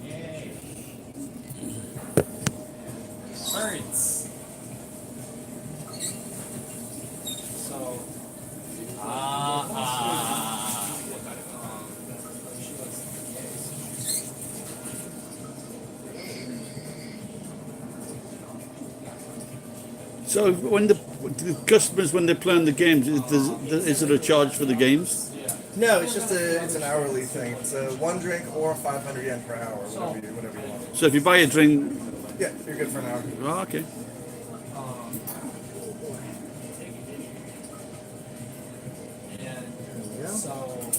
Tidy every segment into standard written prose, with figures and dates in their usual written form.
Yay. Birds. So. So when the customers, when they're playing the games, is it a charge for the games? No, it's just it's an hourly thing. It's one drink or 500 yen per hour, whatever you want. So if you buy a drink, Yeah, you're good for an hour. oh, okay. And so,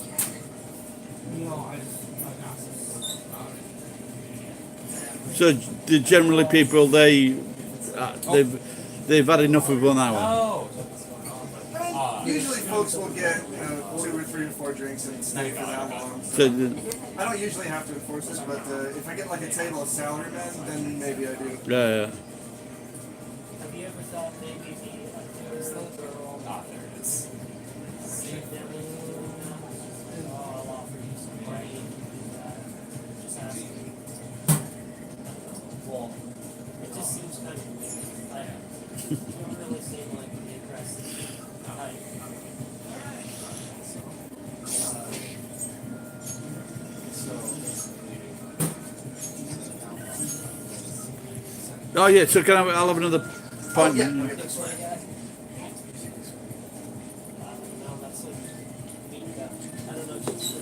So generally people they've had enough of 1 hour. oh, Usually folks will get 2 or 3 or 4 drinks and stay for that long. So I don't usually have to enforce this, but if I get like a table of salarymen, then maybe I do. yeah. Have you ever thought maybe there's the girl. Ah, there it is. I'll offer you some money? Just ask me. Well, It just seems kind of weird. Like, you don't really seem like the aggressive type. Oh yeah. So I'll have another pint. Yeah, okay, that's This way, fine. guy? No, that's like mean guy. I don't know. She's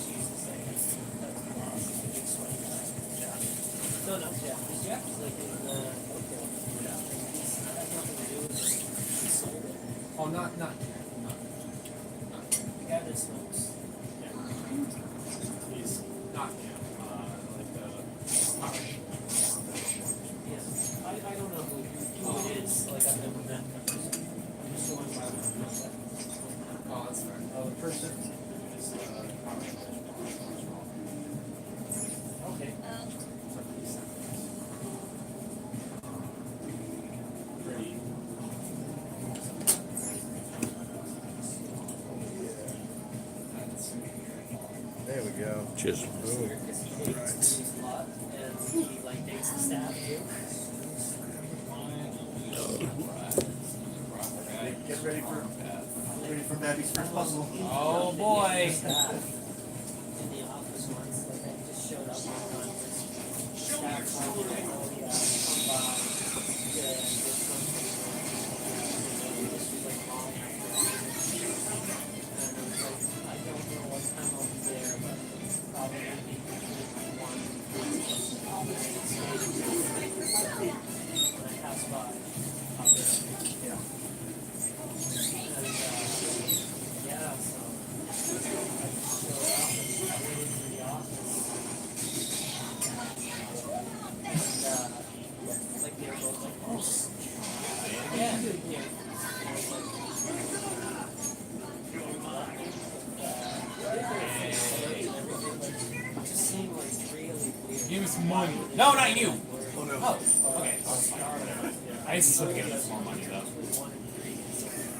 she used to say that's the boss. The big sweaty guy. No, Jeff. Jeff is like in the okay. Yeah. That has nothing to do with it. He sold it. oh, not. The guy that smokes. He's not like the. Yeah. I don't know who it is. Like I've never met him. I'm just going by what he said. Oh, that's fair. The person is Okay. pretty. There we go. Cheers. He dates a lot and he like dates the staff too. Get ready for Babby's first puzzle. Oh boy. Staff in the office once, like I just showed up one time. Staff like, oh yeah, come by. Yeah, and just something. This was like long after. And I was like, I don't know what time I'll be there, but probably be between 1 and 3. When I pass by, I'll be there. Yeah. And yeah, so I showed up and I went into the office. And like they were both like, oh, yeah, yeah. And I was like, it just seemed like really weird. Give me some money. No, not you. Oh no. Oh, okay. I used to still give him some more money though.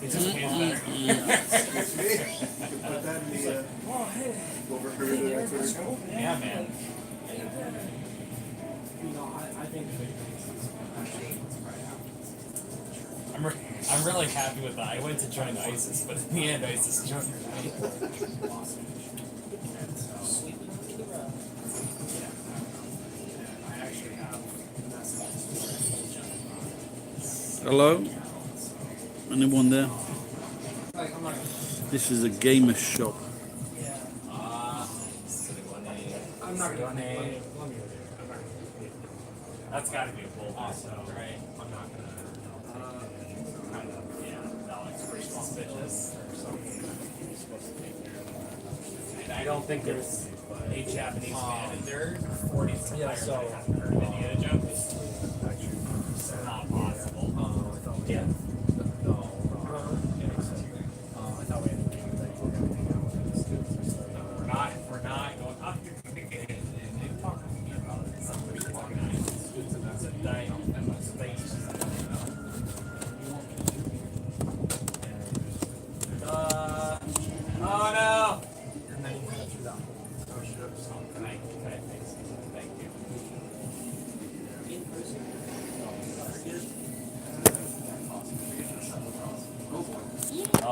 It just pays better. Excuse me. You can put that in the Oh, hey. overheard vertical. Yeah, man. I think I'm really happy with that. I went to join ISIS, but in the end, ISIS joined me. Sweeping under the rug. I actually have Hello? Anyone there? This is a gamer shop. Yeah. I'm not gonna. That's gotta be a bull also, right? I'm not gonna. Kind of, yeah. That looks pretty suspicious or something. You're supposed to take care of that. And I don't think there's a Japanese man in their 40s to Yeah, hire so, that hasn't heard of Indiana Jones. It's not possible. Yeah. No. I thought we had to do that. We're not going up here. And they talk to me about it. Something long night. It's a day. Space. Oh no! And then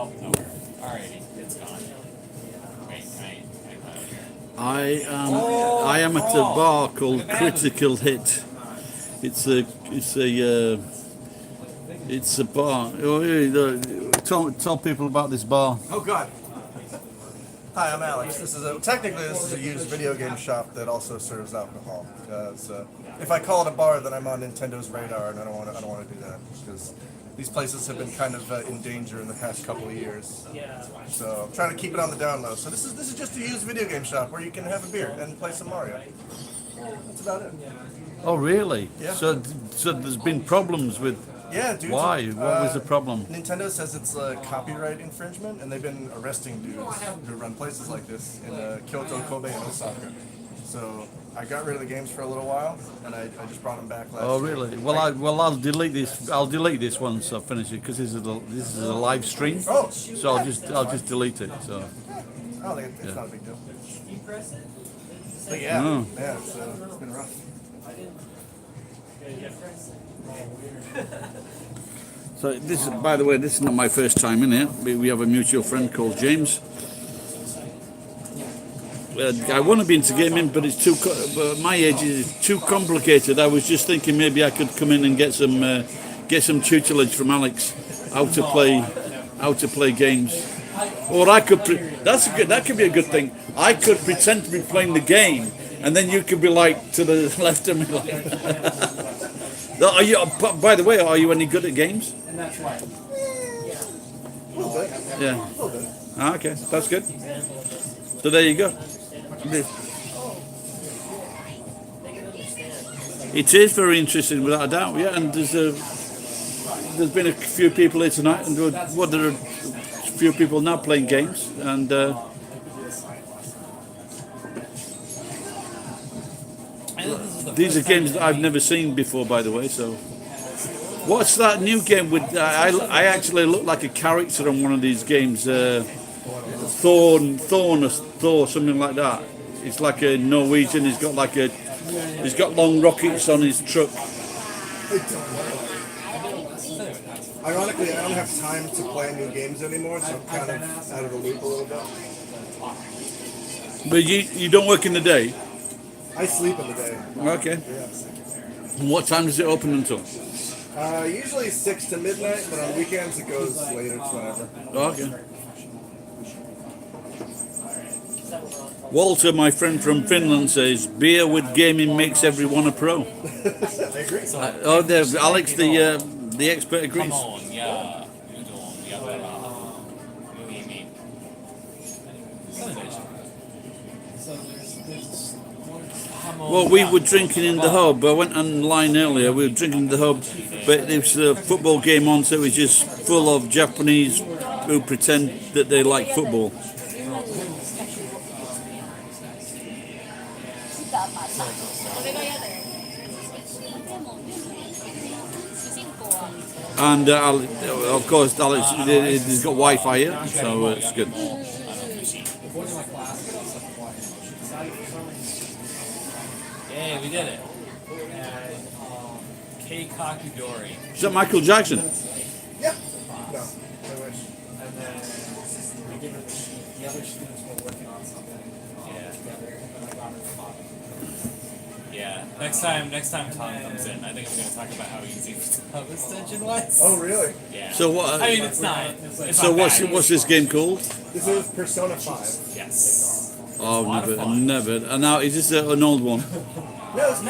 Oh, nowhere. Alrighty, it's gone. Wait, I am at a bar called Critical Hit. It's a bar. Oh, yeah, tell people about this bar. Oh God. Hi, I'm Alex. This is technically this is a used video game shop that also serves alcohol. Because if I call it a bar, then I'm on Nintendo's radar, and I don't want to do that because these places have been kind of in danger in the past couple of years. Yeah. So I'm trying to keep it on the down low. So this is just a used video game shop where you can have a beer and play some Mario. That's about it. Oh, really? Yeah. So there's been problems with. Yeah, dude. Why? What was the problem? Nintendo says it's copyright infringement, and they've been arresting dudes who run places like this in Kyoto, Kobe, and Osaka. So I got rid of the games for a little while, and I just brought them back last Oh, year. really? I'll delete this. I'll delete this once I finish it because this is a live stream. Oh, So I'll just delete it. So I don't think it's not a big deal. You press it. But yeah, Oh. yeah, it's been rough. So this is, by the way, this is not my first time in here. We have a mutual friend called James. I want to be into gaming, but it's too. But my age is too complicated. I was just thinking maybe I could come in and get some tutelage from Alex how to play games, or I could. That could be a good thing. I could pretend to be playing the game, and then you could be like to the left of me. Are you? By the way, are you any good at games? A little bit. Yeah. A little bit. Ah, okay, that's good. So there you go. It is very interesting, without a doubt. Yeah, and there's been a few people here tonight, and there are a few people now playing games, and these are games that I've never seen before, by the way. So, what's that new game with? I actually look like a character on one of these games. Thor, something like that. It's like a Norwegian. He's got long rockets on his truck. Ironically, I don't have time to play new games anymore, so I'm kind of out of the loop a little bit. But you don't work in the day. I sleep in the day. Okay. Yeah. And what time does it open until? Usually 6 to midnight, but on weekends it goes later, it's whenever. Okay. Walter, my friend from Finland, says beer with gaming makes everyone a pro. I agree. Alex, the expert agrees. Come on, yeah. Well, we were drinking in the hub. I went online earlier. We were drinking in the hub, but there was a football game on, so it was just full of Japanese who pretend that they like football. And of course, Alex, he's got Wi-Fi here, so it's good. Yeah, we did it. Kei Kakudori. Is that Michael Jackson? Yeah. No, I wish. And then we give her the other students were working on something together, and I got her spot. Yeah. Next time Tom comes in, I think I'm going to talk about how easy Hub extension was. Oh, really? Yeah. So what? I mean, it's not. It's So not what's bad. this game called? This is Persona 5. Yes. Oh, lot of fun. never. And now is this an old one? No, it's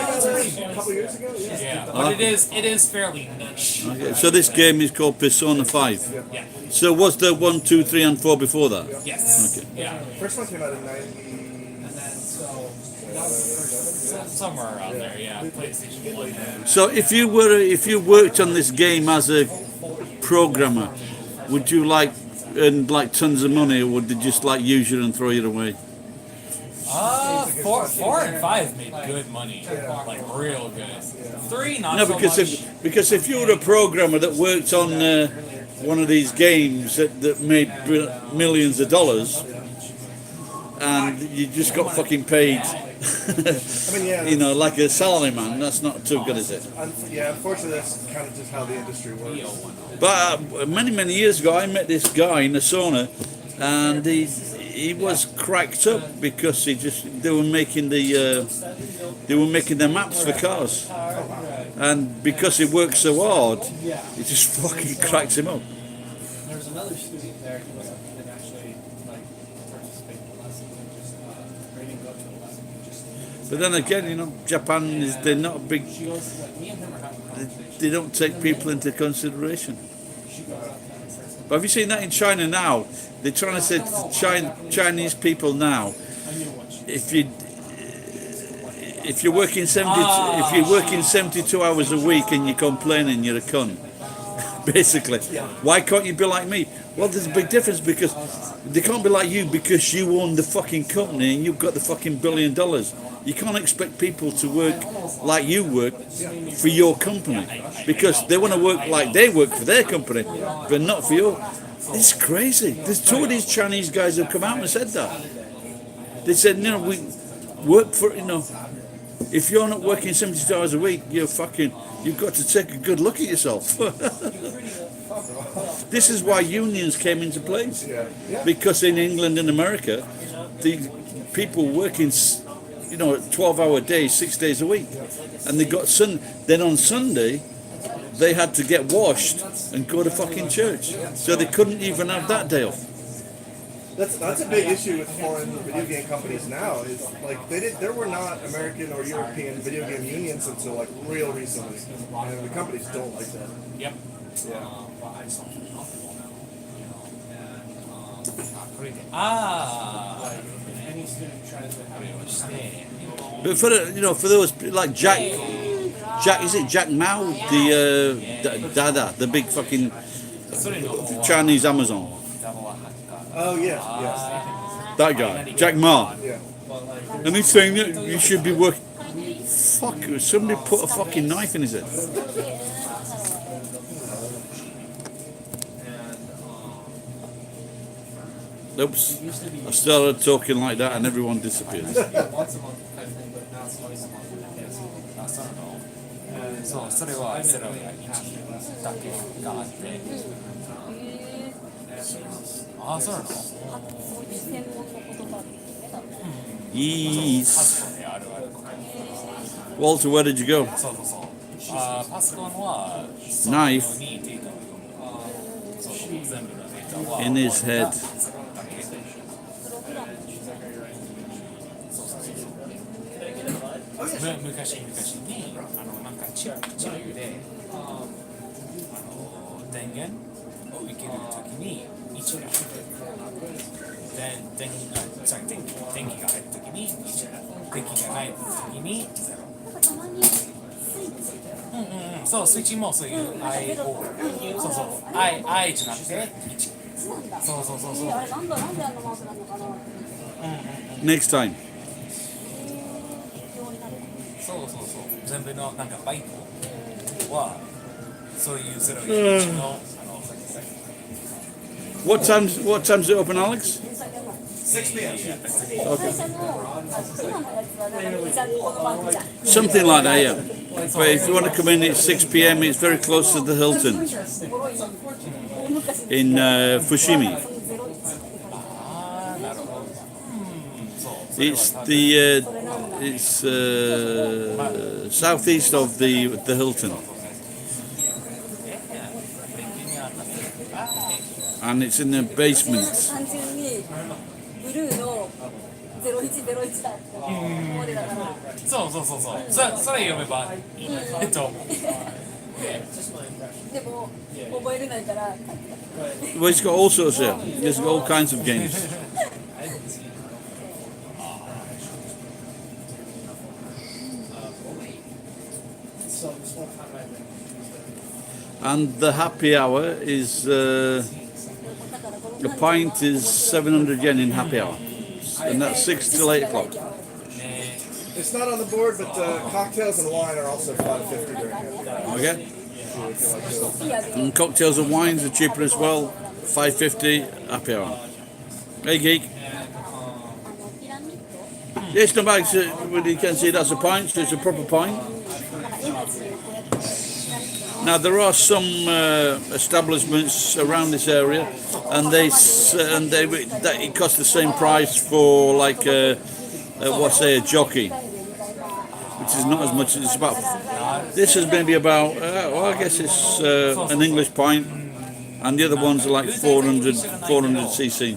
a couple years ago. Yeah. Yeah, but it is fairly niche. Okay, so this game is called Persona 5. Yeah. So was there 1, 2, 3, and 4 before that? Yes. Okay. Yeah. First one came out in 90. And then so that was the first. Somewhere around there. Yeah. PlayStation 1. So if you worked on this game as a programmer, would you earn like tons of money, or would they just like use you and throw you away? 4 and 5 made good money, like real good. 3 not No, so because much. if you were a programmer that worked on one of these games that made millions of dollars, and you just got fucking paid I mean, yeah. You know, like a salaryman. That's not too good, is it? Yeah, unfortunately, that's kind of just how the industry works. But many years ago, I met this guy in the sauna, and he was cracked up because they were making the maps for cars, and because he worked so hard, it just fucking cracked him up. There was another student there who wasn't even actually like participating in the lesson, just ready to go to the lesson. Just But then again, you know, Japan they're not a big. she goes like me and him are having a conversation. They don't take people into consideration. She goes up and starts. But have you seen that in China now? They're trying to say to Chinese people now, if you're working 72 hours a week and you're complaining, you're a cunt. Basically, why can't you be like me? Well, there's a big difference because they can't be like you because you own the fucking company and you've got the fucking $1 billion. You can't expect people to work like you work for your company because they want to work like they work for their company, but not for your. It's crazy. There's two of these Chinese guys who come out and said that. They said, you know, we work for, you know, if you're not working 72 hours a week, you've got to take a good look at yourself. This is why unions came into place. Because in England and America, the people working, 12-hour days, 6 days a week. And they got then on Sunday, they had to get washed and go to fucking church. So they couldn't even have that day off. That's a big issue with foreign video game companies now. Is like there were not American or European video game unions until like real recently, and the companies don't like that. Yep. Yeah. I just don't feel comfortable now. You know, and Any student tries to have stay. But for those like Jack, is it Jack Mao, the Dada, the big fucking Chinese Amazon? Oh yes. That guy, Jack Ma. Yeah. And he's saying that you should be working. Fuck, somebody put a fucking knife in his head. Oops. I started talking like that and everyone disappeared. once a month type thing, but now it's twice a month. And そう、それはゼロや1だけがあって。ああ、そうなの？そういう専門の言葉ですね、多分。Yes. パソコンであるある。 Walter, where did you go? そうそうそう。パソコンは Knife にデータを読む。そうそう、全部のデータは。 in his head. 昔になんかチップで電源を受けるときに1が電気が入るときに1電気がないときに0。たまにスイッチ。そう、スイッチもそういう I をそうそう I じゃなくて1。そうそうそうそう。あれなんであんなマウスなのかな。Next time. そうそうそう。全部のなんかバイトはそういう0や1のWhat time's it open, Alex? 6 p.m. 会社の今のやつはなんかじゃこの番組じゃん。 Something like that, yeah. But if you want to come in at 6 p.m, it's very close to the Hilton すごい大昔 in Fushimi. ああ、なるほど。そう。 It's southeast of the Hilton, and it's in the basement. 単純にブルーの0101だって思ってたから。そうそうそうそう。それ読めばいいと思う。でも覚えれないから。 Well, it's got all sorts of. There's got all kinds of games. So this whole time I've been And the happy hour is a pint is 700 yen in happy hour, and that's 6 till 8 o'clock. It's not on the board, but cocktails and wine are also $5.50 during happy hour. Okay. If you like those. And cocktails and wines are cheaper as well. $5.50 happy hour. Hey geek. ピラミッド Yeah, it's not bad. Well, you can see that's a pint, so it's a proper pint. なんかエナジーをこうやって Now there are some establishments around this area, and that it costs the same price for like what's say a jockey, which is not as much. It's about this is maybe about well, I guess it's an English pint, and the other ones are like 400 cc.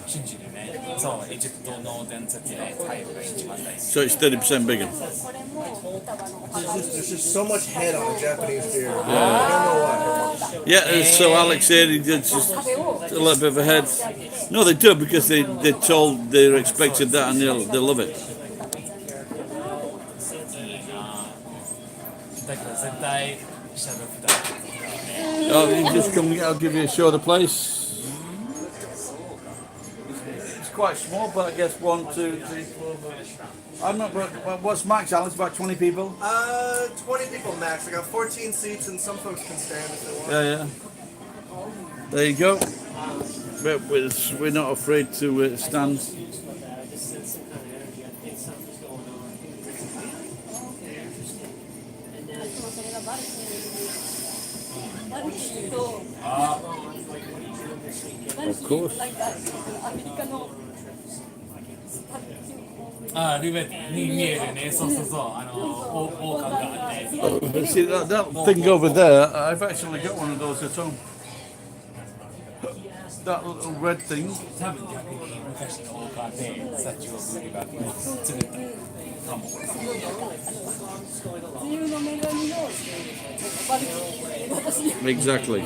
そうエジプトの伝説でタイルが一番大好き So it's 30% bigger. これも双葉のお There's just so much head on a Japanese beer. I don't know why. Yeah, so Alex here, he did just 壁を a little bit of a head. No, they do because they're told they're expected that and they'll love it. だから絶対シャドウフだ Oh, you just come. I'll give you a show of the place. It's quite small, but I guess 1, 2, 3, 4. I'm not. What's max, Alex? About 20 people. 20 people max. I got 14 seats, and some folks can stand if they want. Yeah. There you go. But we're not afraid to stand. I just sense some kind of energy. I think something's going on. Very interesting. And then それがバルキーバルキーと like, what are you doing this weekend? バルキ Of course. ーなんかアメリカの あルベに見えるねそうそうそう王冠があって See that thing over there? I've actually got one of those at home. That little red thing. 多分逆に昔の王冠でサチュオブリバーに作ったかも自由の女神のバルキー私 Exactly.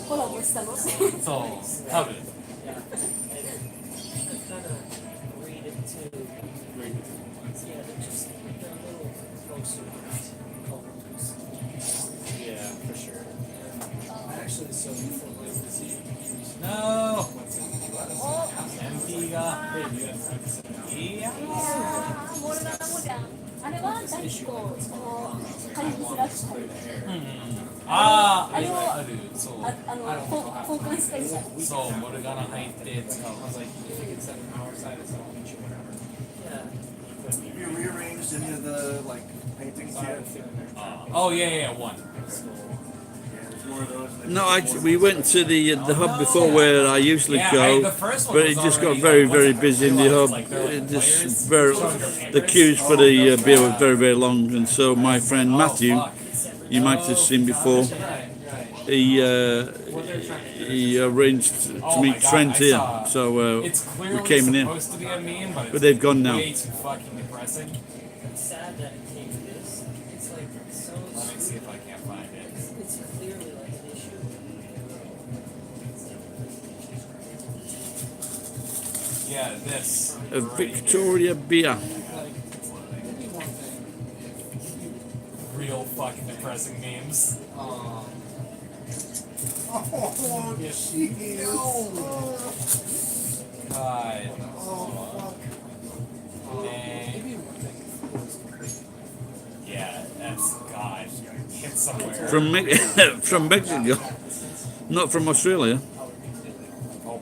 コラボしたのそう多分 Kind of read it too. Yeah, they're just they're little folks who culprits. Yeah for sure Actually, so before this No MP がいやモルガナモじゃんあれは何個そのカリブスラッシュああれをあるそう交換したりしたそうモルガナ入って使う I was like, you think it's on our side, it's on each or whatever. Yeah. You rearranged any of the like paintings yet? Oh yeah one There's more of those. No, we went to the hub before where I usually go, the first one but was it just got already, very like, very once I busy in the hub. realized, like, there were It just players very the queues for the beer were very very long, and so my friend Matthew, you might have seen before, he arranged to meet Trent here, so it's we clearly came in here. supposed to be a meme But they've gone now. way too fucking depressing. It's sad that it came to this. It's like so. Let me see if I can't find it. It's clearly like an issue. Yeah, this. A Victoria beer. Real fucking depressing memes. Oh, jeez. God. Dang. Yeah, that's God. It's somewhere. From from Mexico, not from Australia. Oh.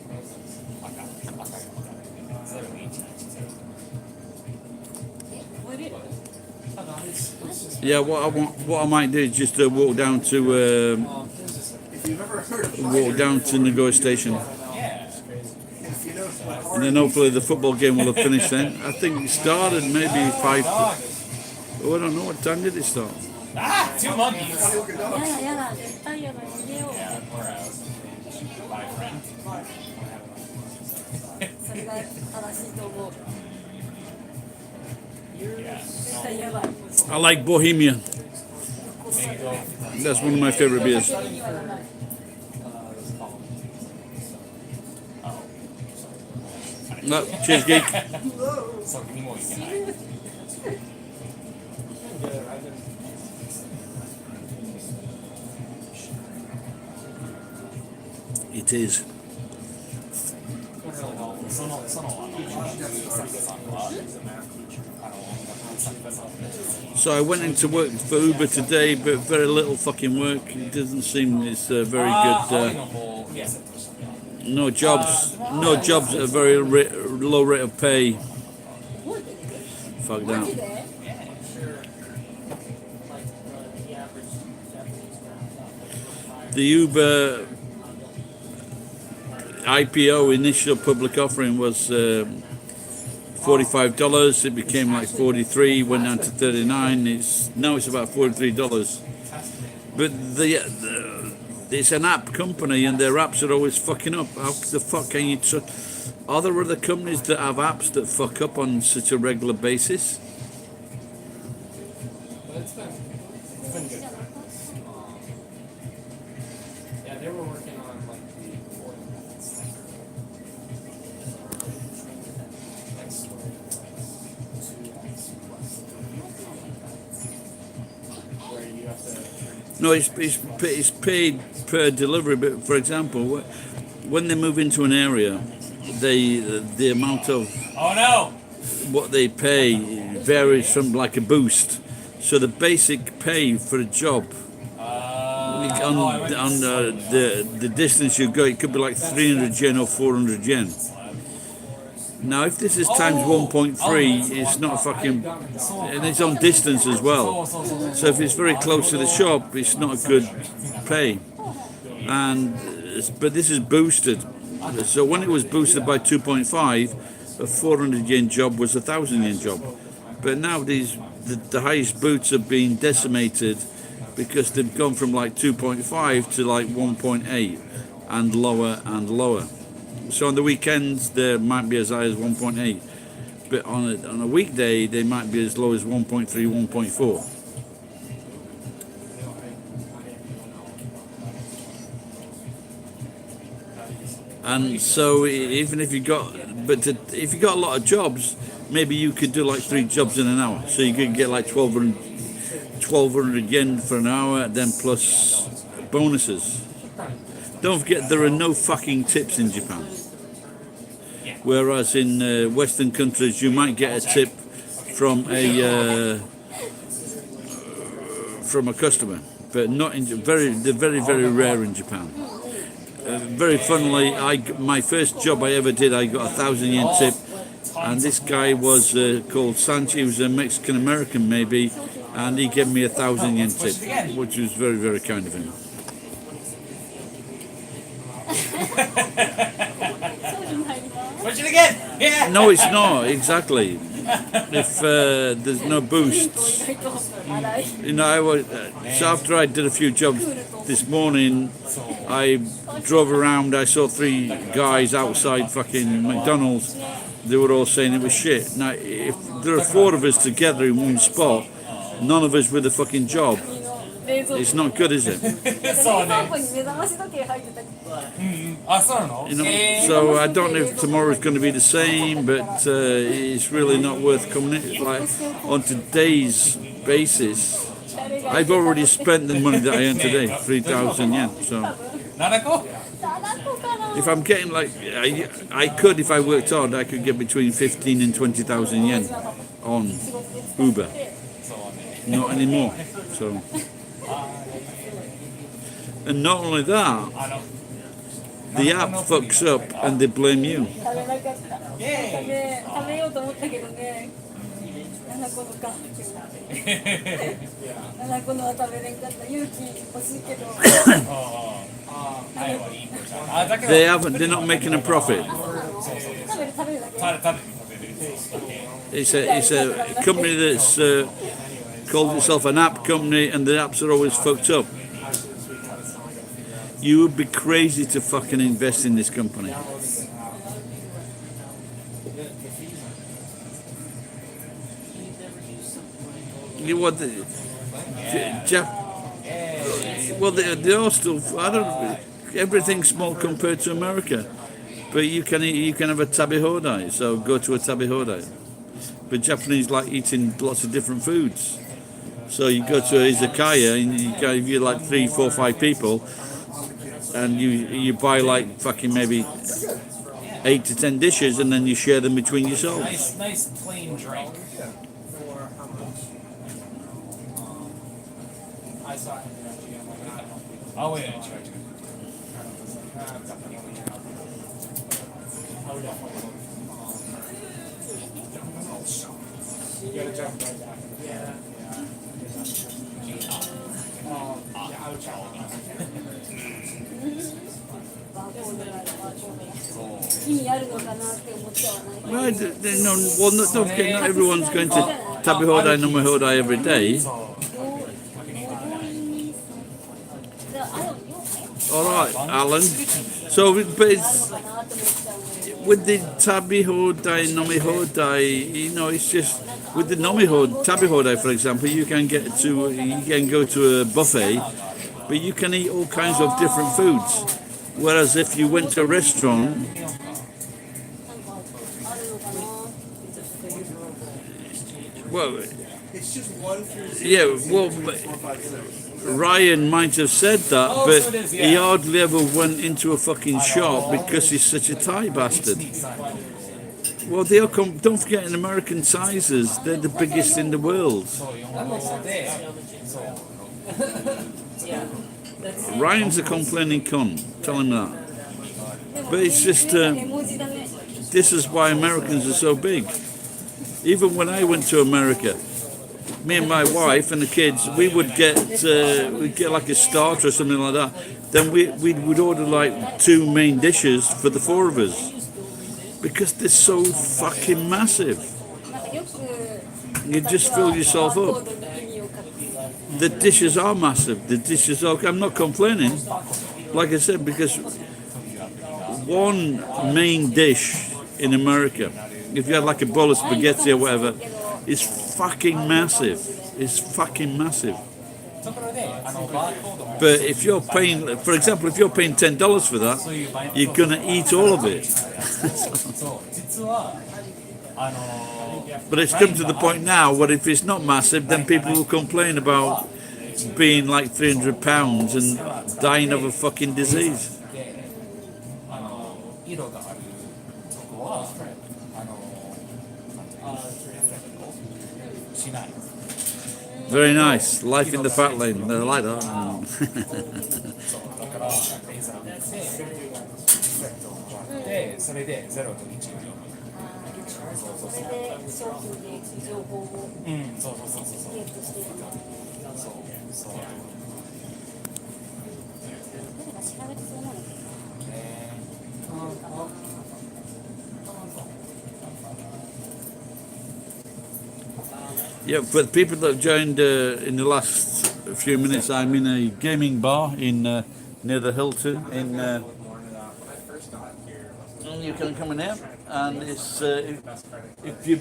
Yeah, what I might do is just walk down to If you've ever heard of walk down to Nagoya Station, Yeah. if you know some and then hopefully the football game will have finished then. I think it started maybe 5. Oh, I don't know what time did it start. Ah, two monkeys. やだやだ絶対やだ逃げよう Yeah, we're out. Bye, friend. それが正しいと思う Yeah. 絶対やばい I like Bohemia. Mango. That's one of my favorite beers. 酒にはやばい No, cheers, geek. 先にもういけない。 It is. そのさんは音楽作家さん So I went into work for Uber today, but very little fucking work. It doesn't seem it's very 青 good. の方いやセットした No jobs at a very low rate of pay fucked マ out. ジで Yeah, I'm sure. Like the average Japanese grounds out there. The Uber IPO initial public offering was $45. It became like 43, went down to 39. Now it's about $43. But it's an app company, and their apps are always fucking up. How the fuck can you? Are there other companies that have apps that fuck up on such a regular basis? But it's been good. Yeah, they were working on like the fourth stuff. Next story, like 2x plus 3, where you have to. No, it's paid per delivery. But for example, when they move into an area, the amount of Oh no! what they pay varies from like a boost. So the basic pay for a job on the distance you go, it could be like 300 yen or 400 yen. Now, if this is times 1.3, it's not fucking, and it's on distance as well. So if it's very close to the shop, it's not a good pay. But this is boosted. So when it was boosted by 2.5, a 400 yen job was a 1,000 yen job. But now the highest boots have been decimated because they've gone from like 2.5 to like 1.8 and lower and lower. So on the weekends there might be as high as 1.8, but on a weekday they might be as low as 1.3, 1.4. And so even if you got, if you got a lot of jobs, maybe you could do like 3 jobs in an hour. So you could get like 1,200 yen for an hour, then plus bonuses. Don't forget there are no fucking tips in Japan. Whereas in Western countries you might get a tip from a customer, but not in they're very rare in Japan. Very funnily, my first job I ever did, I got a 1,000 yen tip, and this guy was called Sanchi. He was a Mexican American maybe, and he gave me a 1,000 yen tip, which was very kind of him. Push it again! Yeah! No, it's not exactly. If there's no boosts, 意外と荒い you know. So after I did a few jobs this morning, I drove around. I saw 3 guys outside fucking McDonald's. They were all saying it was shit. Now, if there are 4 of us together in one spot, none of us with a fucking job, 冷蔵庫 it's not good, is it? 冷蔵庫に目覚まし時計入ってたり あ、そうなの You know. So I don't know if tomorrow's going to be the same, but it's really not worth coming in. Like on today's basis, I've already spent the money that I earned today, 3,000 yen. So 7個 7個かな if I'm getting like, I could, if I worked hard, I could get between 15 and 20,000 yen on Uber. Not anymore. So, and not only that, あの the app fucks up and they blame you. 食べなかった食べようと思ったけどね7個のか7個のは食べれんかった勇気欲しいけどはいはいいいあ、だけど They're not making a profit. 食べるだけ食べる It's a company that's calls itself an app company, and the apps are always fucked up. You would be crazy to fucking invest in this company. You what? Well, they are still. I don't. Everything's small compared to America, but you can have a tabi hodai. So go to a tabi hodai. But Japanese like eating lots of different foods. So you go to a izakaya and you're like 3, 4, 5 people, and you buy like fucking maybe 8 to 10 dishes, and then you share them between yourselves. Nice plain drink. For how much? I saw him actually. I'm like, I don't know. Oh wait, I tried to. I would definitely gotta jump right back. Yeah. Yeah, I would try. バーコードがあるバーコードが意味あるのかなって思っちゃわない。 Right, no, well, don't forget, not everyone's going to Tabihodai Namahodai every day. All right, Alan. So, but it's, with the Tabihodai Namihodai, you know, it's just with the Tabihodai, for example, you can go to a buffet, but you can eat all kinds of different foods. Whereas if you went to a restaurant, well, It's just 1 through 0. yeah, well, 4, 5, 6. Ryan might have said that, Oh, but so it is, he yeah. hardly ever went into a fucking shop because he's such a Thai bastard. Well, don't forget, in American sizes, they're the biggest in the world. Ryan's a complaining cunt, tell him that. But it's just, this is why Americans are so big. Even when I went to America, me and my wife and the kids, we would get like a starter or something like that. Then we would order like 2 main dishes for the 4 of us because they're so fucking massive. You just fill yourself up. The dishes are massive. The dishes are. I'm not complaining. Like I said, because one main dish in America, if you had like a bowl of spaghetti or whatever, is fucking massive. It's fucking massive. But if you're paying, for example, if you're paying $10 for that, you're gonna eat all of it. But it's come to the point now where if it's not massive, then people will complain about being like 300 pounds and dying of a fucking disease. Very nice. Life in the fat lane. I like that. で、それで0と1。それで商品で情報をうん、そうそうそうそう。ゲットしてるんだ。そうそう。誰か調べてそうなのかな。 Yeah, for the people that have joined in the last few minutes, I'm in a gaming bar in near the Hilton in. And you can come in here, and it's if you,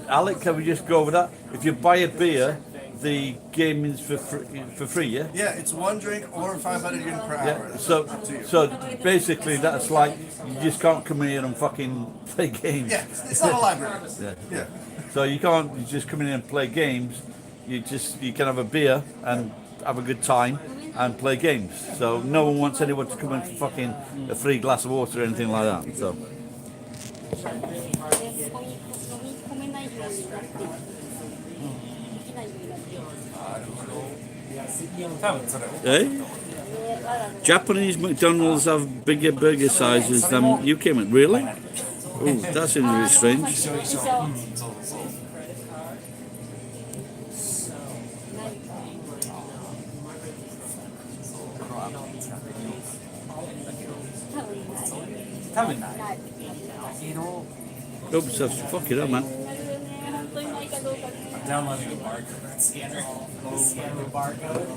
Alec, can we just go over that? If you buy a beer, the gaming's for free, yeah. Yeah, it's 1 drink or 500 yen per hour. Yeah. So basically, that's like you just can't come here and fucking play games. Yeah, it's not a library. Yeah. Yeah. So you can't just come in and play games. You can have a beer and have a good time and play games. So no one wants anyone to come in for fucking a free glass of water or anything like that. So で、そこに飲み込めないようになっている。できないようになっている。多分それ。 eh? Japanese McDonald's have bigger burger sizes than UK McDonald's. Really? Oh, that's really strange. 多分ない。 Oops, fuck it up, man. 本当にないかどうかね。 Downloading the barcode scanner. Scan the barcode.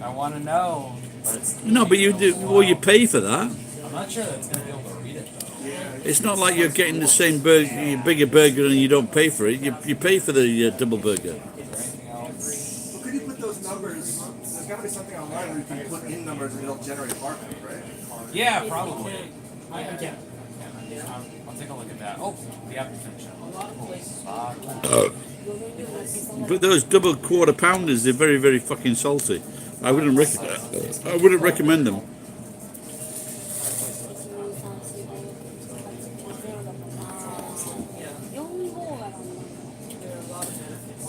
I want to know, but it's. No, but you do. Well, you pay for that. I'm not sure that's gonna be able to read it though. It's not like you're getting the same burger, bigger burger, and you don't pay for it. You pay for the double burger. Anything else? Well, could you put those numbers? There's got to be something online where you can put in numbers and it'll generate a barcode, right? Yeah, probably. I can. I'll take a look at that. Oh, the app is finished. But those double quarter pounders, they're very, very fucking salty. I wouldn't recommend them.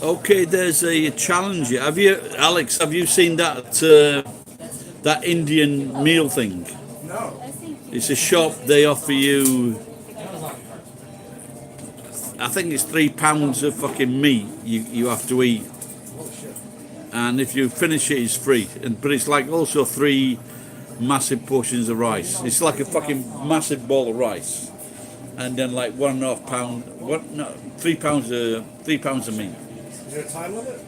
Okay, there's a challenge here. Alex? Have you seen that that Indian meal thing? No. It's a shop. They offer you I think it's 3 pounds of fucking meat you have to eat, and if you finish it, it's free. But it's like also 3 massive portions of rice. It's like a fucking massive bowl of rice, and then like 1.5 pound, 3 pounds of meat. Is there a time limit?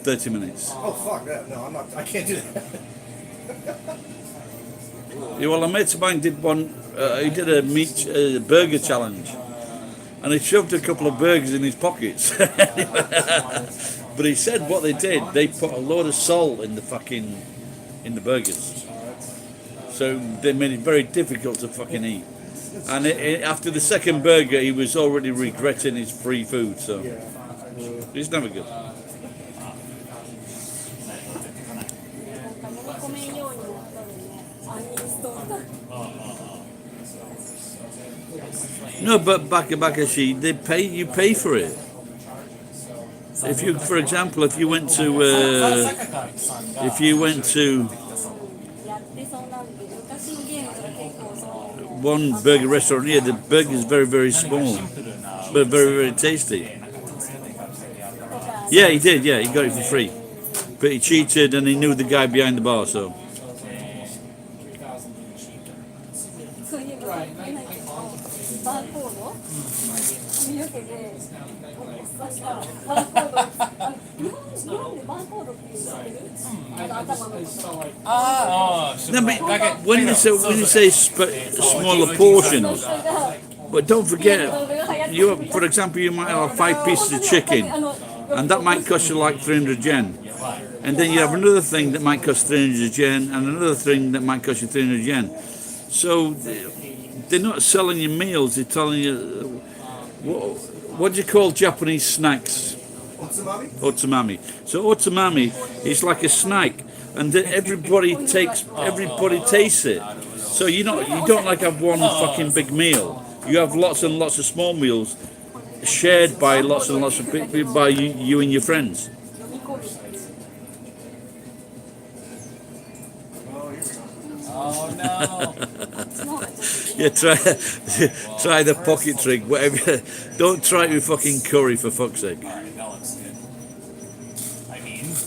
30 minutes. Oh fuck that! No, I'm not. I can't do that. Yeah, well, a mate of mine did one. He did a meat burger challenge, and he shoved a couple of burgers in his pockets. But he said what they did, they put a load of salt in the burgers, so they made it very difficult to fucking eat. And after the second burger, he was already regretting his free food. So it's never good. なんか飲み込めんようになったのね。アンインストール。 No, but Bakashi, you pay for it. If you, for example, if you went to やってそうなんで、昔のゲームとか結構その one burger restaurant here, the burger is very, very small, but very, very tasty. Yeah, he did. Yeah, he got it for free, but he cheated and he knew the guy behind the bar. So そういえばさっきないけど、バーコード髪の毛で、おっさんがバーコード、日本でバーコードって知ってる？なんか頭のこと。 no, but when you say smaller portions, but don't forget, for example, you might have 5 pieces of chicken, and that might cost you like 300 yen. And then you have another thing that might cost 300 yen, and another thing that might cost you 300 yen. So they're not selling you meals, they're telling you, what do you call Japanese snacks? Otsumami? Otsumami. So otsumami is like a snack, and everybody tastes it. So you don't like have one fucking big meal. You have lots and lots of small meals shared by lots and lots of people, by you and your friends. Oh no. Yeah, try the pocket trick, whatever. Don't try it with fucking curry, for fuck's sake. Alright, that looks good. I mean, good.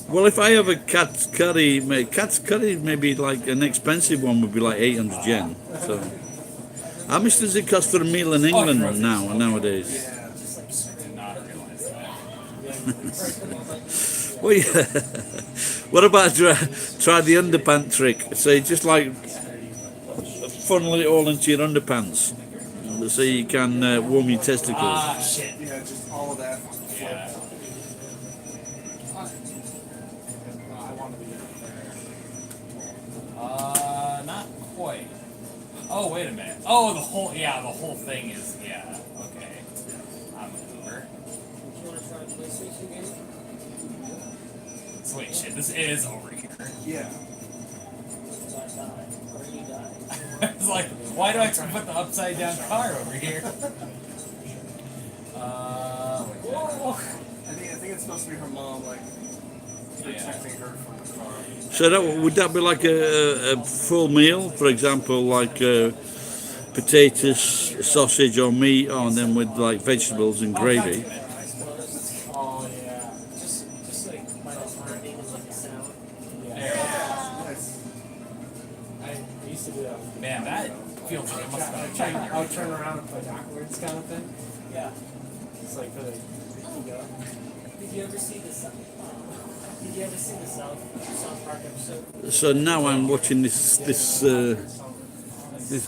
Well, if I have a cat's curry, maybe like an expensive one would be like 800 yen. So, how much does it cost for a meal in England nowadays? Did not realize that. Well, yeah. What about try the underpant trick? So you just like funnel it all into your underpants, so you can warm your testicles. Ah, shit. Yeah, just all of that. Yeah. Not quite. Oh, wait a minute. Oh, the whole thing is, yeah, okay. I'm over. You want to try a PlayStation game? So wait, shit, this is over here. Yeah. Because I died. Or you died. It's like, why do I have to put the upside down car over here? I think it's supposed to be her mom, like, protecting her from the car. So would that be like a full meal, for example, like potatoes, sausage or meat, and then with like vegetables and gravy? Oh yeah. Just like By the time they was like the sound. Nice. I used to do that. Man, that feels like it must have been I would turn around and play backwards kind of thing. Yeah. It's like really. Did you ever see the South Park episode? So now I'm watching this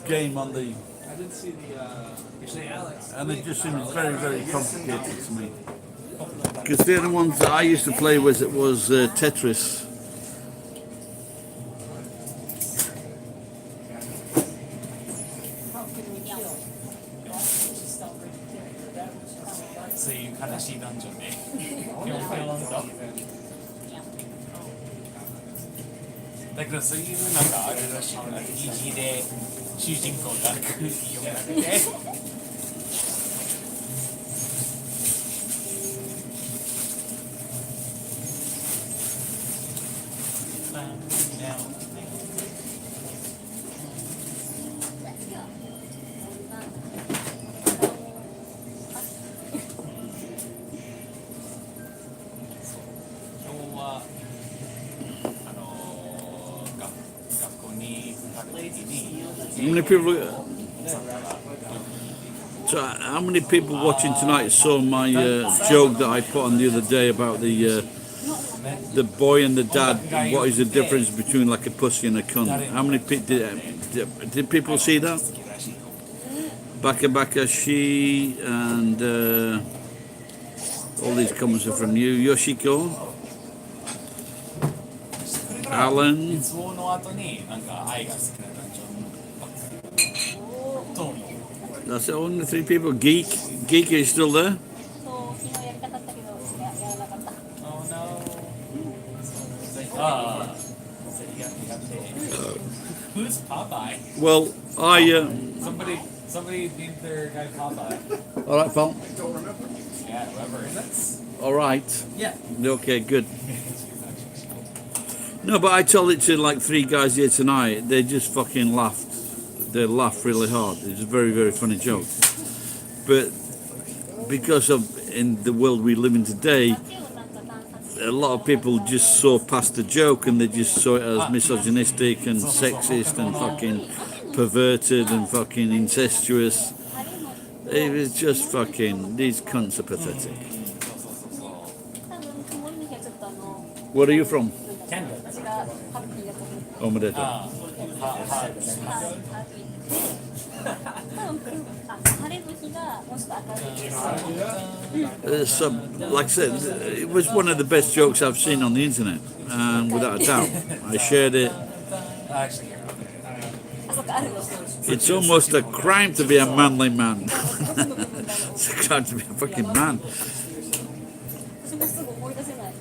game on the, I did see the. Actually, Alex. and it just seems very, very complicated to me. Because the other ones that I used to play was Tetris.そういう悲しいダンジョンね。ぴょんぴょんと。だけどそういうなんかあるらしいな。虹で主人公が空気読めなくて。How many people? So how many people watching tonight saw my joke that I put on the other day about the boy and the dad? What is the difference between like a pussy and a cunt? How many people did people see that? Baka Baka, she, and all these comments are from you. Yoshiko, Alan. 鉄棒の後になんか愛が好きな男女と思う。 That's it, only 3 people. Geek, Geek is still there. そう昨日やりたかったけどやらなかった Oh no. Ah. So you got Who's Popeye? Well, Somebody named their guy Popeye. all right, pal. Yeah, whoever is it? All right. Yeah. Okay, good. No, but I told it to like 3 guys here tonight. They just fucking laughed. They laughed really hard. It's a very, very funny joke. But because of in the world we live in today, a lot of people just saw past the joke and they just saw it as misogynistic and sexist and fucking perverted and fucking incestuous. It was just fucking, these cunts are pathetic. 多分曇りの日はちょっとWhere are you from? 私がハッピーだと思って Omedeta. 多分晴れの日がもうちょっと明るいです So, like I said, it was one of the best jokes I've seen on the internet, and without a doubt, I shared it. Actually, here. あそっかあるの It's almost a crime to be a manly man. It's a crime to be a fucking man. 私もすぐ思い出せない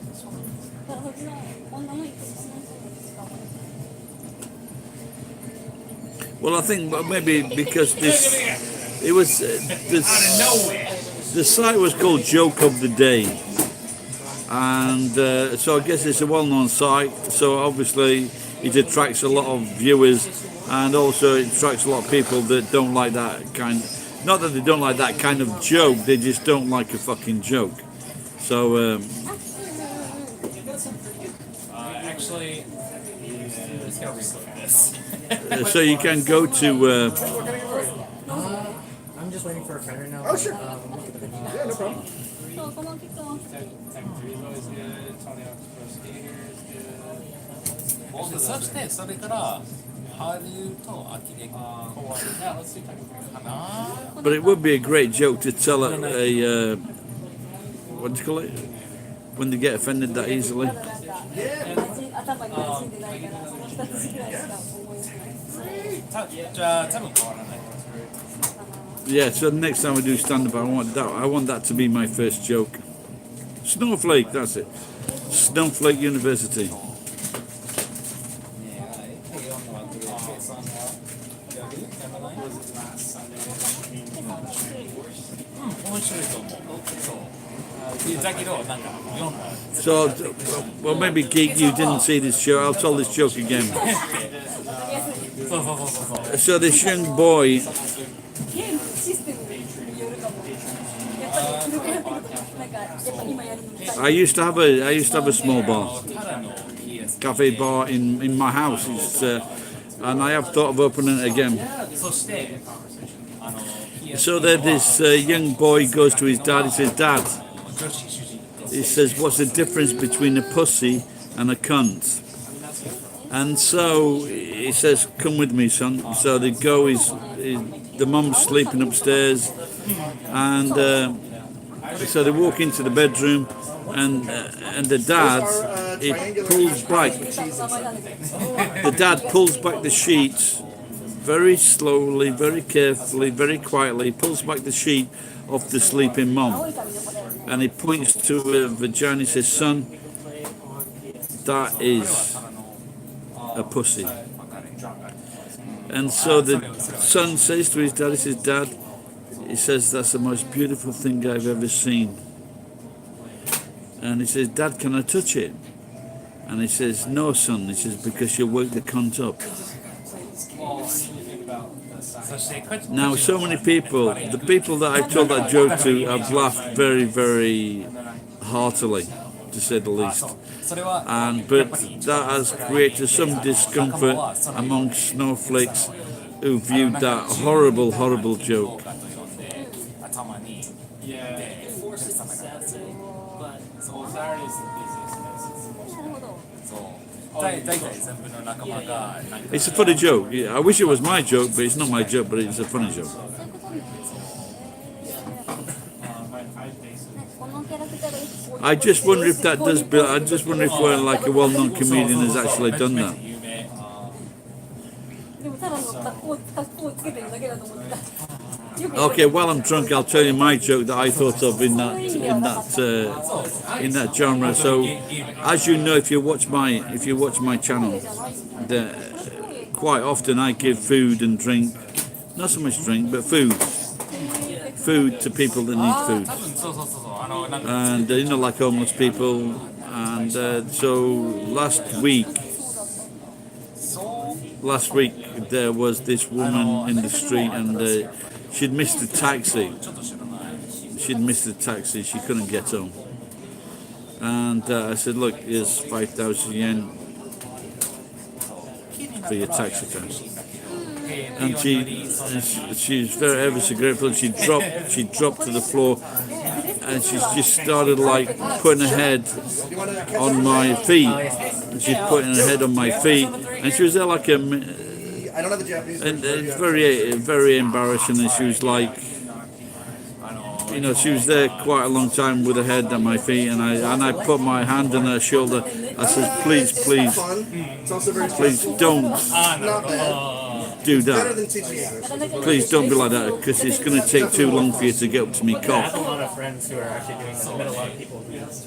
だからそっちの女の人ですね Well, I think maybe because it was the site was called Joke of the Day, and so I guess it's a well-known site. So obviously it attracts a lot of viewers, and also it attracts a lot of people that don't like that kind. Not that they don't like that kind of joke; they just don't like a fucking joke. So Actually, let's go reload this. so you can go to. I'm just waiting for a friend right now. Oh, sure. Yeah, no problem. そうこの結婚 Tech 3 is always good. Tony Hawk's Pro Skater is good. そしてそれからハリウッド秋で終わるかな。 But it would be a great joke to tell a what do you call it? When they get offended that easily. まだなんか頭に馴染んでないからその2つぐらいしか思いつかないじゃあ多分変わらない。 Yeah, so next time we do stand-up, I want that to be my first joke. Snowflake, that's it. Snowflake University. 面白いと思う。そう。だけどなんか読んだ。 So, well, maybe Geek, you didn't see this show. I'll tell this joke again. そうそうそうそう。 So this young boy, ゲームシステムによるかもやっぱり古くなってくるとなんかやっぱ今やるのみたい I used to have a small bar, ただの PS。 cafe bar in my house, and I have thought of opening it again. そしてPS。 So then this young boy goes to his dad. He says, "Dad," 女子主人公。 he says, "what's the difference between a pussy and a cunt?" And so he says, "Come with me, son." So they go. The mum's sleeping upstairs, and so they walk into the bedroom, and the dad he pulls back. な名前なんだけど The dad pulls back the sheets very slowly, very carefully, very quietly. Pulls back the sheet off the sleeping mum, 青い髪の子だよね and he points to her vagina. He says, "Son, that is a pussy." And so the son says to his dad, he says, "Dad," he says, "that's the most beautiful thing I've ever seen." And he says, "Dad, can I touch it?" And he says, "No, son." He says, "Because you'll wake the cunt up." そして Now, so many people, the people that I've told that joke to, have laughed very, very heartily. to say the least. それは And やっ but ぱり that has created some discomfort among snowflakes who viewed that horrible, horrible joke. 頭に Yeah. Four, six, seven, but So Saturday is the busiest days. なるほど。そう大体全部の仲間がなんか It's a funny joke. Yeah, I wish it was my joke, but it's not my joke, but it's a funny joke. そういうことね。I think so. このキャラクターが一個 I just wonder if that does. I just wonder if like a well-known comedian has actually done that. 有名でもただの格好をつけてるだけだと思ってた。よく Okay, while I'm drunk, I'll tell you my joke that I thought of in that genre. So, as you know, if you watch my channel, quite often I give food and drink, not so much drink, but food to people that need food, そうそうそうそうなんか and like homeless people. And so last week there was this woman in the street, and she'd missed the taxi. She'd missed the taxi. She couldn't get home. And I said, look, here's 5,000 yen for your taxi fare. And she's very ever so grateful. She dropped to the floor, and she just started like putting her head on my feet. She's putting her head on my feet, and she was there like a. I don't have the Japanese. And it's very embarrassing. And she was like, she was there quite a long time with her head at my feet, and I put my hand on her shoulder. I said, please, It's fun. It's also very please stressful. don't Not bad. do Better that. than teaching English. Please don't be like that, because it's going to take too long for you to get up to me I have a cough. lot of friends who are actually doing that. I met a lot of people who do this.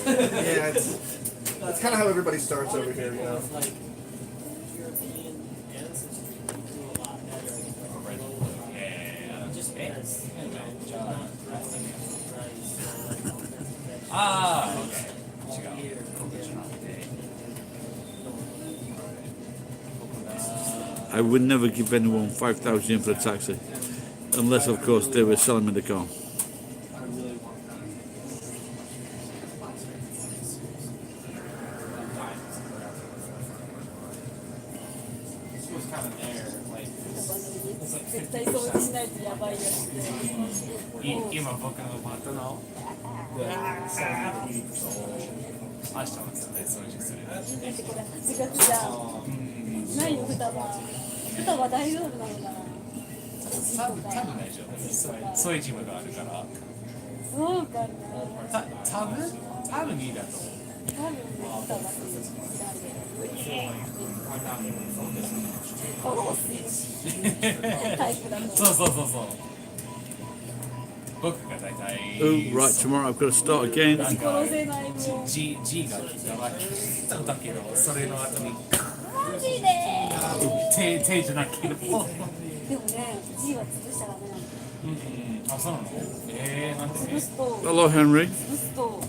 Yeah, it's kind of how everybody starts over here, you know. like European ancestry do a lot better. Just because, not dressing nice. ああ OK 違う I would never give anyone 5,000 yen for a taxi, unless, of course, they were selling me the car. This was kind of there, like, 絶対掃除しないとやばいやつで。今僕のパートナーを明日も絶対掃除するだってこれ8月じゃん。ないよ、双葉。双葉大丈夫なのかな。多分大丈夫そういうジムがあるからそうかな。多分いいだと思う多分双葉ってタイプだと思う。そうそうそうそう僕が大体 Oh, right, tomorrow I've got to start again. 殺せないもん。 G がだけどそれの後にマジで。手じゃなけどでもね、G は潰しちゃダメなの。あそうなのなんで潰すと、 Hello, Henry. 潰すと、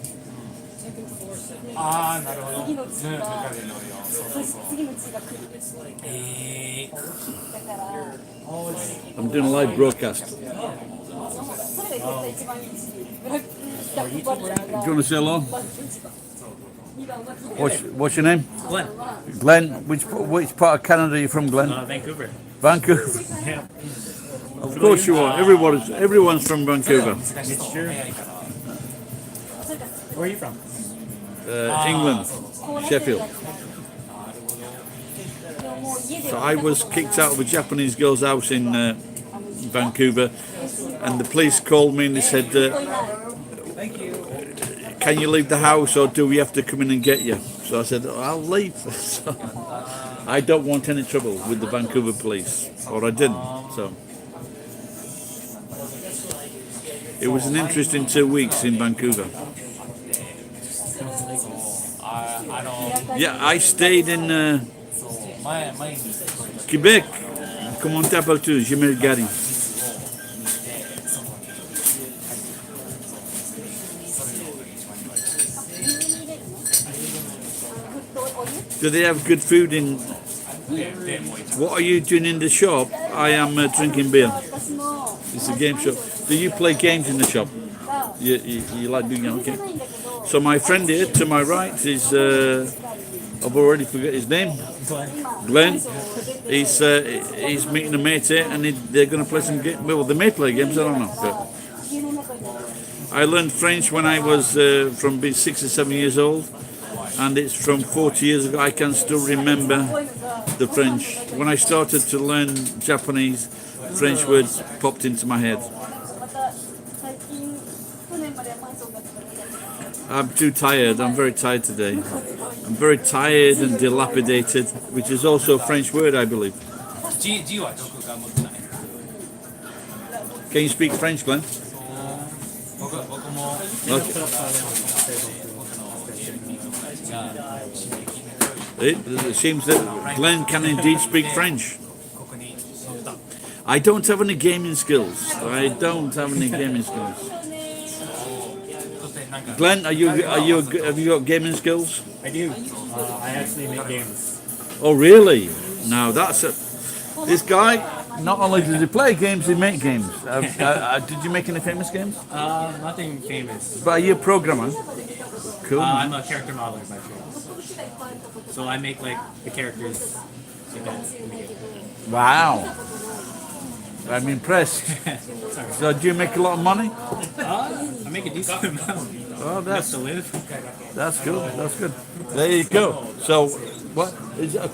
ああなるほど次のG が、そうそう次のG が来る。だから、 I'm doing a live broadcast. それが絶対一番いいし、ブラックバッターが Do you want to say hello? まず一番。2番は綺麗。 What's your name? Glenn, Glenn. Which part of Canada are you from, Glenn? Vancouver. Vancouver. Yeah. Of course you are. Everyone's from Vancouver. It's true. Where are you from? England, Sheffield. So I was kicked out of a Japanese girl's house in Vancouver, and the police called me and they said, "Can you leave the house, or do we have to come in and get you?" So I said, "I'll leave." So I don't want any trouble with the Vancouver police, or I didn't. So it was an interesting 2 weeks in Vancouver. Yeah, I stayed in 前に Québec. Comment t'appelles-tu? Je me regarde. Do they have good food in? What are you doing in the shop? I am drinking beer. 私の It's a game shop. Do you play games in the shop? You like doing it? じゃ Okay. ないんだけど、So my friend here to my right is I've already forgot his name. Glenn. He's meeting a mate here, and they're going to play some games. Well, they may play games. I don't know. But I learned French when I was from being 6 or 7 years old, and it's from 40 years ago. I can still remember the French. When I started to learn Japanese, French words popped into my head. また最近去年まではマンションが作られて I'm too tired. I'm very tired today. I'm very tired and dilapidated, which is also a French word, I believe. G は毒が持ってない。 Can you speak French, Glenn? 僕も Okay. It seems that Glenn can indeed speak French. ここに乗った。 I don't have any gaming skills. I don't have any gaming skills. そしてなんか Glenn, have you got gaming skills? I do. I actually make games. Oh, really? Now that's it. This guy, not only does he play games, he make games. Did you make any famous games? Nothing famous. But are you a programmer? Cool. I'm a character modeler by trade. So I make like the characters like that in the game. Wow. I'm impressed. Sorry. So do you make a lot of money? I make a decent amount. Oh, Enough to live. that's good. That's good. There you go. So, what is it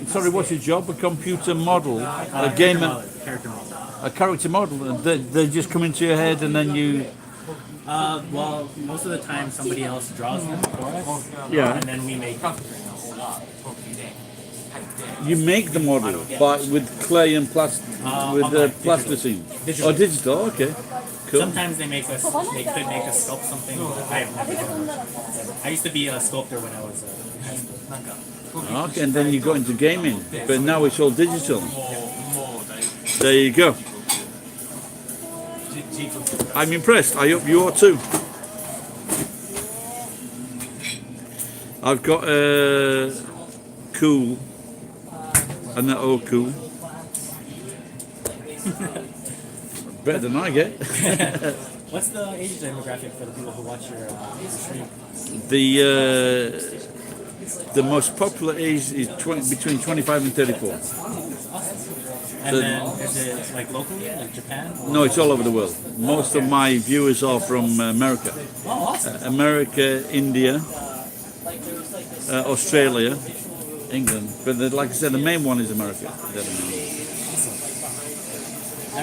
sorry, what's your job? A computer model, a game, Character model. a character model. And they just come into your head, and then you. Well, most of the time somebody else draws them for us. Yeah. And then we make them. You make the model with clay and online, plasticine. Digital. Oh, digital. Okay. Cool. Sometimes they could make us sculpt something. I've never done that. I used to be a sculptor when I was in high school. Okay, and then you got into gaming, but now it's all digital. There you go. I'm impressed. I hope you are too. I've got cool and that all cool. Better than I get. What's the age demographic for the people who watch your stream? The most popular age is between 25 and 34. And then is it like locally, like Japan? Or No, it's all over the world. Most of my viewers are from America. Oh, awesome. America, India, Australia, England. But like I said, the main one is America. I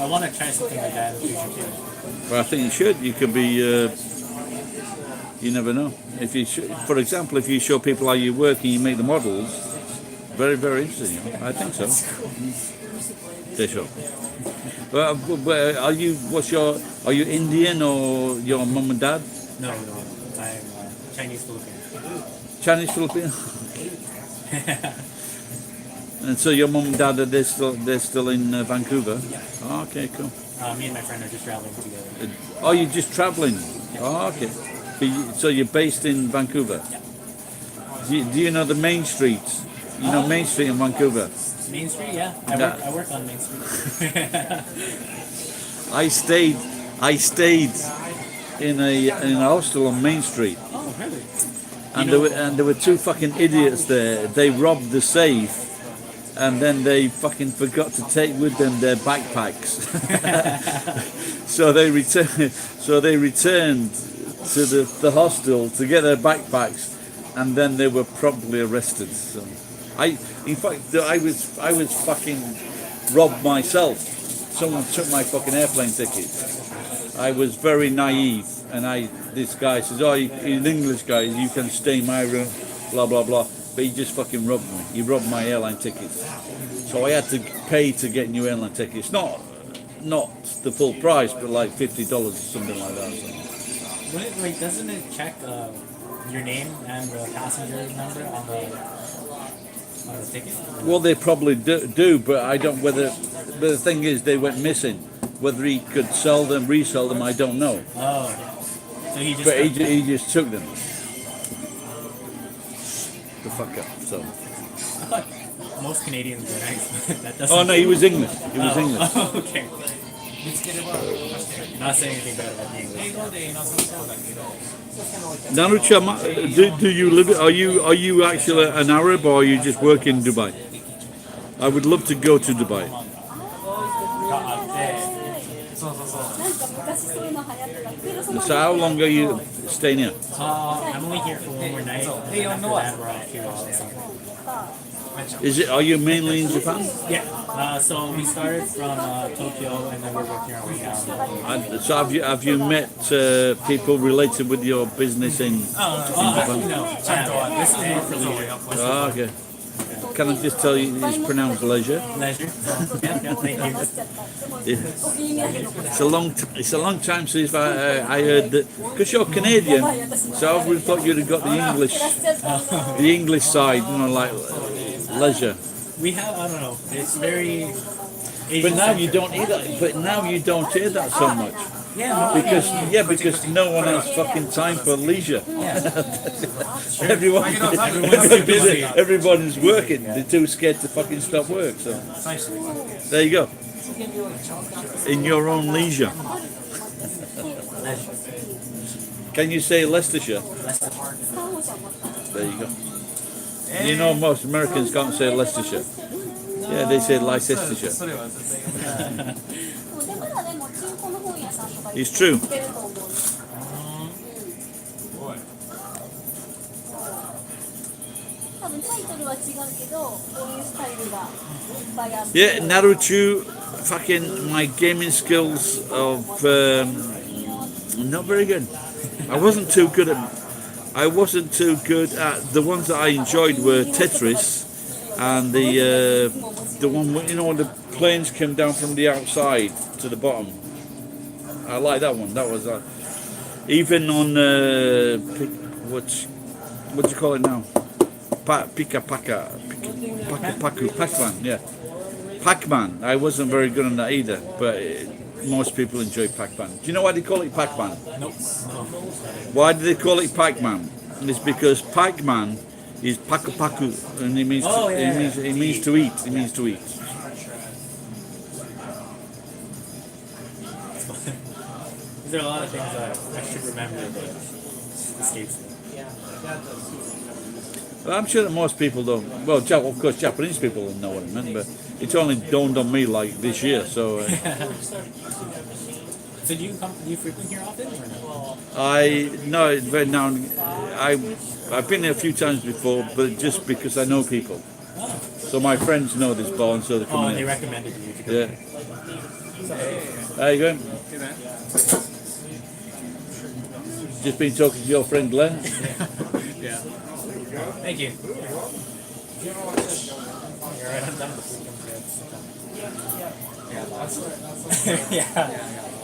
want to try something like that in the future too. Well, I think you should. You could be. You never know. If you, for example, if you show people how you work and you make the models, very, very interesting. I think so. They show. Well, are you? Are you Indian or your mum and dad? No, I'm Chinese Filipino. Chinese Filipino. And so your mum and dad are they're still in Vancouver. Oh, okay, cool. Me and my friend are just traveling together. Oh, you're just traveling. Oh, okay. So you're based in Vancouver. Yeah. Do you know the Main Street? You know Main Street in Vancouver. Main Street, yeah. I work on Main Street. I stayed in a hostel on Main Street, Oh, really? and there were two fucking idiots there. They robbed the safe, and then they fucking forgot to take with them their backpacks. So they returned to the hostel to get their backpacks, and then they were promptly arrested. So I was fucking robbed myself. Someone took my fucking airplane ticket. I was very naive, and this guy says, "Oh, you're an English guy, you can stay in my room," blah blah blah. But he just fucking robbed me. He robbed my airline tickets. So I had to pay to get new airline tickets. Not the full price, but like $50 or something like that. So. Doesn't it check your name and the passenger number on the ticket? Well, they probably do, but I don't. But the thing is, they went missing. Whether he could sell them, resell them, I don't know. Oh, okay. So he just. But he just took them. The fuck up. So. I thought most Canadians were nice. That doesn't. Oh no, he was English. He was English. Oh, okay. Not saying anything bad about the English. 英語でいなさそうだけど Narucha, do you live? Are you actually an Arab or are you just work in Dubai? I would love to go to Dubai. そうそうそうなんか昔そういうの流行ってたけどその So how long are you staying here? I'm only here for one more night. So, And hey, after no, that, we're off here all summer. とか Is it? Are you mainly in Japan? Yeah. So we started from Tokyo, and then we're working our way down. And so have you met people related with your business in? No, this is more for leisure. Oh, okay. Can I just tell you, it's pronounced leisure. Leisure. Yeah, thank you. 話しちゃったでも Yeah. お気に入りの It's a long time since I heard that because you're Canadian, so I would have thought you'd have got the English side, you know, like leisure. We have, I don't know, it's very. But now you don't hear that. But now you don't hear that so much Yeah, because no one has fucking time for leisure. Everyone's working. They're too scared to fucking stop work. So there you go. In your own leisure. Can you say Leicestershire? There you go. You know most Americans can't say Leicestershire. Yeah, they say Leicestershire. それは絶対でまだでも中古の本屋さんとか It's true. 売ってると思う。多分タイトルは違うけど、こういうスタイルがいっぱいあって。 Yeah, Naruto, fucking my gaming skills of not very good. I wasn't too good at the ones that I enjoyed were Tetris and the one where, you know, the planes came down from the outside to the bottom. I like that one. That was even on what do you call it now? Pac-Man, yeah. Pac-Man. I wasn't very good on that either, but most people enjoy Pac-Man. Do you know why they call it Pac-Man? Nope. Why do they call it Pac-Man? It's because Pac-Man is paku, and it means it means to eat. It means to eat. There are a lot of things that I should remember, but it escapes me. Well, I'm sure that most people don't. Well, of course, Japanese people don't know what it meant, but it's only dawned on me like this year. So So do you frequent here often or no? very now. I've been there a few times before, but just because I know people. So my friends know this bar, and so they Oh, come and they in. recommended you to go. Yeah. There you go. Just been talking to your friend Glenn. Yeah. Thank you. You're right, I'm done with the Yeah.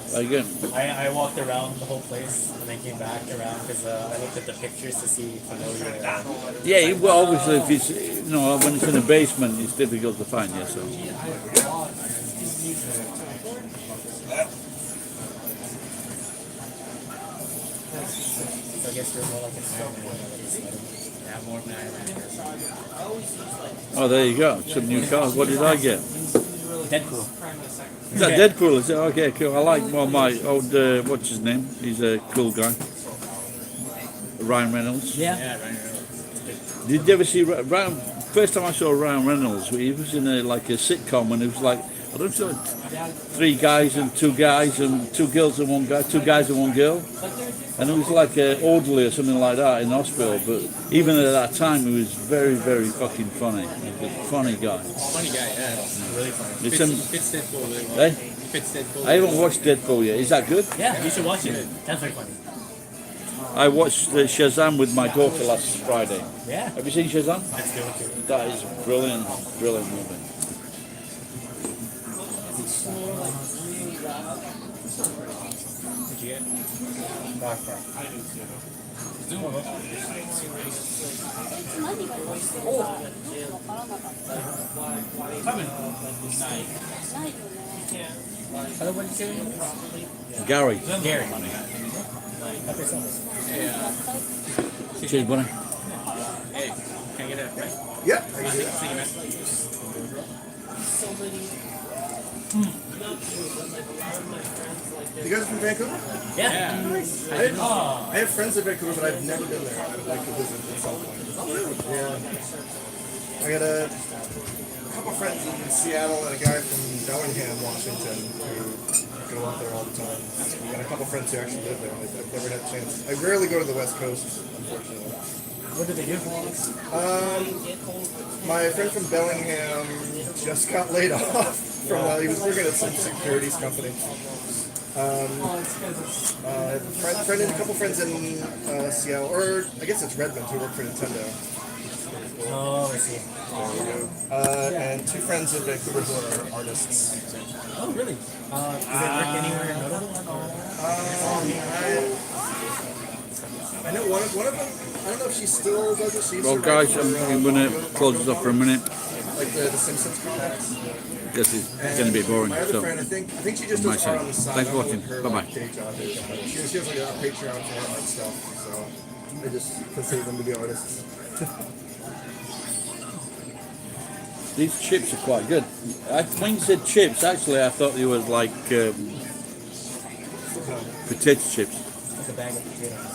There you go. I walked around the whole place and then came back around because I looked at the pictures to see if I know where Yeah, well, obviously, if it's when it's in a basement, it's difficult to find. Yeah, so. So I guess you're more like an Iron Man. Yeah, more of an Iron Man. Oh, there you go. Some new cars. What did I get? Deadpool. Is that Deadpool? Is it? Okay, cool. I like my old, what's his name? He's a cool guy. Ryan Reynolds. Yeah. Did you ever see Ryan? First time I saw Ryan Reynolds, he was in a sitcom, and it was like, I don't know, 3 guys and 2 guys and 2 girls and 1 guy, 2 guys and 1 girl. And it was like orderly or something like that in hospital, but even at that time, he was very, very fucking funny. He was a funny guy. Funny guy, yeah. Really funny. It's Fits Deadpool really well. Eh? Fits Deadpool. I haven't watched Deadpool yet. Is that good? Yeah, you should watch it. That's very funny. I watched Shazam with my daughter last Friday. Yeah. Have you seen Shazam? That's good too. That is brilliant, brilliant movie. Did you get? Dark Park. 何が良くてるかわからなかった。多分ないないよね。 What did you say? Gary. Gary. Cheers, buddy. Hey, can I get a price? Yeah. Thank you, man. You guys are from Vancouver? Yeah. I have friends in Vancouver, but I've never been there. I'd like to visit at some point. Yeah. I got a couple friends in Seattle and a guy from Bellingham, Washington, who go out there all the time. And a couple friends who actually live there. I've never had a chance. I rarely go to the West Coast, unfortunately. What do they do? My friend from Bellingham just got laid off from, he was working at some securities company. A couple friends in Seattle, or I guess it's Redmond, who work for Nintendo. Oh, I see. And two friends in Vancouver who are artists. Oh, really? Do they work anywhere notable? I know one of them. I don't know if she still does it. She used Well, to write guys, for, I'm going to close this off for a minute. like the Simpsons comics. This is going to be boring. My other So, friend, I think she just on my does art on the side. side. Thanks I for don't know watching. what her, Bye-bye. like, day job is, but she has like a Patreon for art stuff. So I just consider them to be artists. these chips are quite good. When you said chips, actually, I thought they were like potato chips. Like a bag of potatoes.